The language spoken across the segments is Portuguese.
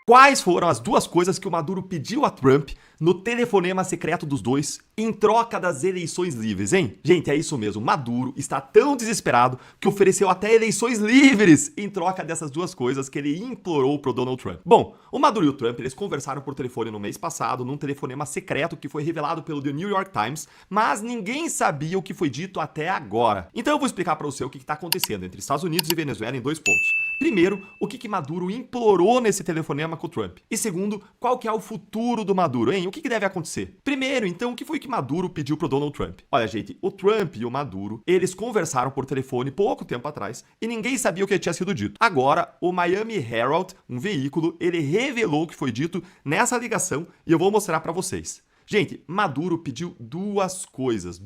Quais foram as duas coisas que o Maduro pediu a Trump no telefonema secreto dos dois em troca das eleições livres, hein? Gente, é isso mesmo. Maduro está tão desesperado que ofereceu até eleições livres em troca dessas duas coisas que ele implorou pro Donald Trump. Bom, o Maduro e o Trump, eles conversaram por telefone no mês passado, num telefonema secreto que foi revelado pelo The New York Times, mas ninguém sabia o que foi dito até agora. Então eu vou explicar para você o que está acontecendo entre Estados Unidos e Venezuela em 2 pontos. Primeiro, o que Maduro implorou nesse telefonema com o Trump. E segundo, qual que é o futuro do Maduro, hein? O que deve acontecer? Primeiro, então, o que foi que Maduro pediu pro Donald Trump? Olha, gente, o Trump e o Maduro, eles conversaram por telefone pouco tempo atrás e ninguém sabia o que tinha sido dito. Agora, o Miami Herald, um veículo, ele revelou o que foi dito nessa ligação e eu vou mostrar para vocês. Gente, Maduro pediu duas coisas,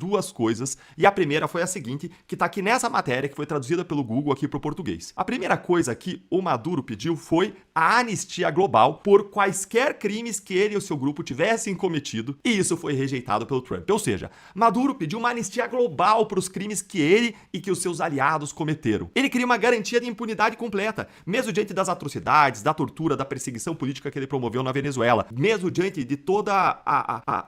e a primeira foi a seguinte, que tá aqui nessa matéria que foi traduzida pelo Google aqui pro português. A primeira coisa que o Maduro pediu foi a anistia global por quaisquer crimes que ele e o seu grupo tivessem cometido, e isso foi rejeitado pelo Trump. Ou seja, Maduro pediu uma anistia global para os crimes que ele e que os seus aliados cometeram. Ele queria uma garantia de impunidade completa, mesmo diante das atrocidades, da tortura, da perseguição política que ele promoveu na Venezuela, mesmo diante de toda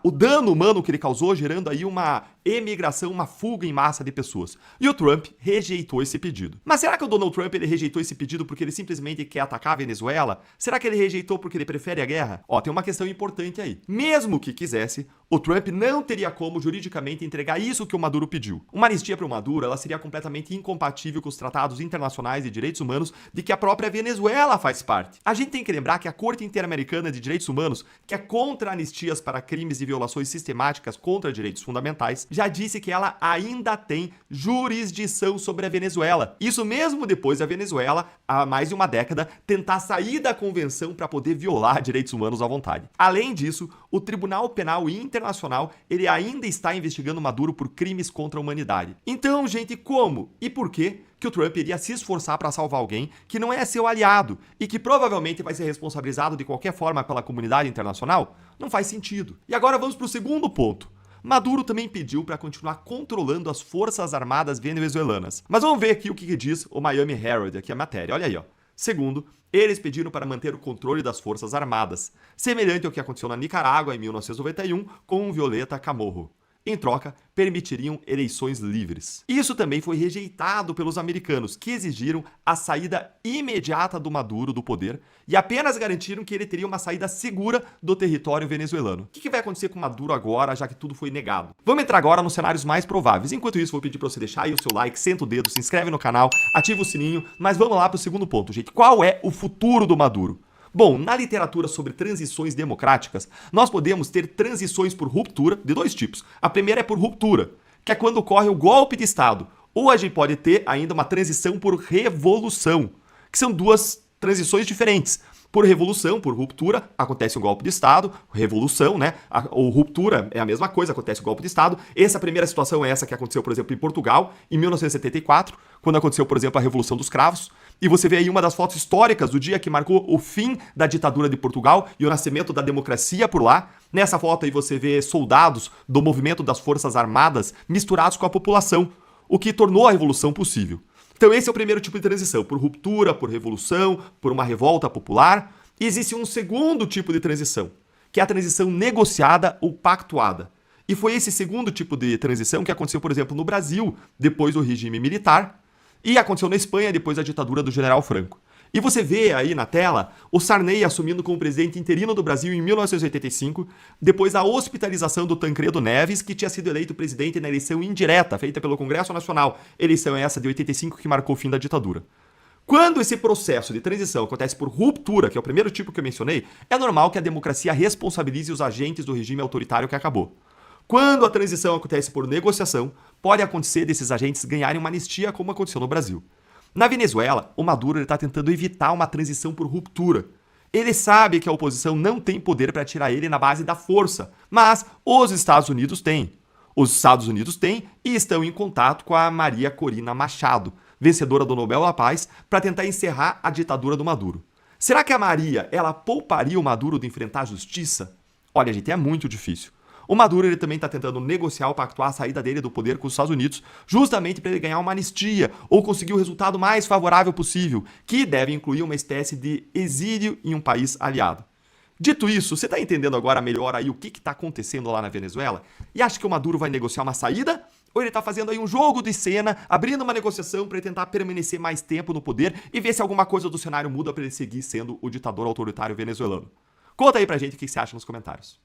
o dano humano que ele causou, gerando aí uma emigração, uma fuga em massa de pessoas. E o Trump rejeitou esse pedido. Mas será que o Donald Trump ele rejeitou esse pedido porque ele simplesmente quer atacar a Venezuela? Será que ele rejeitou porque ele prefere a guerra? Ó, tem uma questão importante aí. Mesmo que quisesse, o Trump não teria como juridicamente entregar isso que o Maduro pediu. Uma anistia para o Maduro, ela seria completamente incompatível com os tratados internacionais de direitos humanos de que a própria Venezuela faz parte. A gente tem que lembrar que a Corte Interamericana de Direitos Humanos, que é contra anistias para crimes e violações sistemáticas contra direitos fundamentais, já disse que ela ainda tem jurisdição sobre a Venezuela. Isso mesmo depois da Venezuela, há mais de uma década, tentar sair da convenção para poder violar direitos humanos à vontade. Além disso, o Tribunal Penal Internacional, ele ainda está investigando Maduro por crimes contra a humanidade. Então, gente, como e por quê que o Trump iria se esforçar para salvar alguém que não é seu aliado e que provavelmente vai ser responsabilizado de qualquer forma pela comunidade internacional? Não faz sentido. E agora vamos para o segundo ponto. Maduro também pediu para continuar controlando as forças armadas venezuelanas. Mas vamos ver aqui o que diz o Miami Herald, aqui a matéria. Olha aí, ó. Segundo, eles pediram para manter o controle das forças armadas, semelhante ao que aconteceu na Nicarágua em 1991 com o Violeta Chamorro. Em troca, permitiriam eleições livres. Isso também foi rejeitado pelos americanos, que exigiram a saída imediata do Maduro do poder e apenas garantiram que ele teria uma saída segura do território venezuelano. O que vai acontecer com Maduro agora, já que tudo foi negado? Vamos entrar agora nos cenários mais prováveis. Enquanto isso, vou pedir para você deixar aí o seu like, senta o dedo, se inscreve no canal, ativa o sininho, mas vamos lá para o segundo ponto, gente. Qual é o futuro do Maduro? Bom, na literatura sobre transições democráticas, nós podemos ter transições por ruptura de dois tipos. A primeira é por ruptura, que é quando ocorre o golpe de Estado. Ou a gente pode ter ainda uma transição por revolução, que são duas transições diferentes. Por revolução, por ruptura, acontece um golpe de Estado, revolução, né? Ou ruptura é a mesma coisa, acontece o golpe de Estado. Essa primeira situação é essa que aconteceu, por exemplo, em Portugal, em 1974, quando aconteceu, por exemplo, a Revolução dos Cravos. E você vê aí uma das fotos históricas do dia que marcou o fim da ditadura de Portugal e o nascimento da democracia por lá. Nessa foto aí você vê soldados do movimento das Forças Armadas misturados com a população, o que tornou a revolução possível. Então esse é o primeiro tipo de transição, por ruptura, por revolução, por uma revolta popular. E existe um segundo tipo de transição, que é a transição negociada ou pactuada. E foi esse segundo tipo de transição que aconteceu, por exemplo, no Brasil, depois do regime militar, e aconteceu na Espanha depois da ditadura do General Franco. E você vê aí na tela o Sarney assumindo como presidente interino do Brasil em 1985, depois da hospitalização do Tancredo Neves, que tinha sido eleito presidente na eleição indireta feita pelo Congresso Nacional, eleição essa de 85 que marcou o fim da ditadura. Quando esse processo de transição acontece por ruptura, que é o primeiro tipo que eu mencionei, é normal que a democracia responsabilize os agentes do regime autoritário que acabou. Quando a transição acontece por negociação, pode acontecer desses agentes ganharem uma anistia, como aconteceu no Brasil. Na Venezuela, o Maduro está tentando evitar uma transição por ruptura. Ele sabe que a oposição não tem poder para tirar ele na base da força, mas os Estados Unidos têm. Os Estados Unidos têm e estão em contato com a Maria Corina Machado, vencedora do Nobel da Paz, para tentar encerrar a ditadura do Maduro. Será que a Maria, ela pouparia o Maduro de enfrentar a justiça? Olha, gente, é muito difícil. O Maduro ele também está tentando negociar ou pactuar a saída dele do poder com os Estados Unidos, justamente para ele ganhar uma anistia ou conseguir o resultado mais favorável possível, que deve incluir uma espécie de exílio em um país aliado. Dito isso, você está entendendo agora melhor aí o que está acontecendo lá na Venezuela? E acha que o Maduro vai negociar uma saída? Ou ele está fazendo aí um jogo de cena, abrindo uma negociação para tentar permanecer mais tempo no poder e ver se alguma coisa do cenário muda para ele seguir sendo o ditador autoritário venezuelano? Conta aí pra gente o que você acha nos comentários.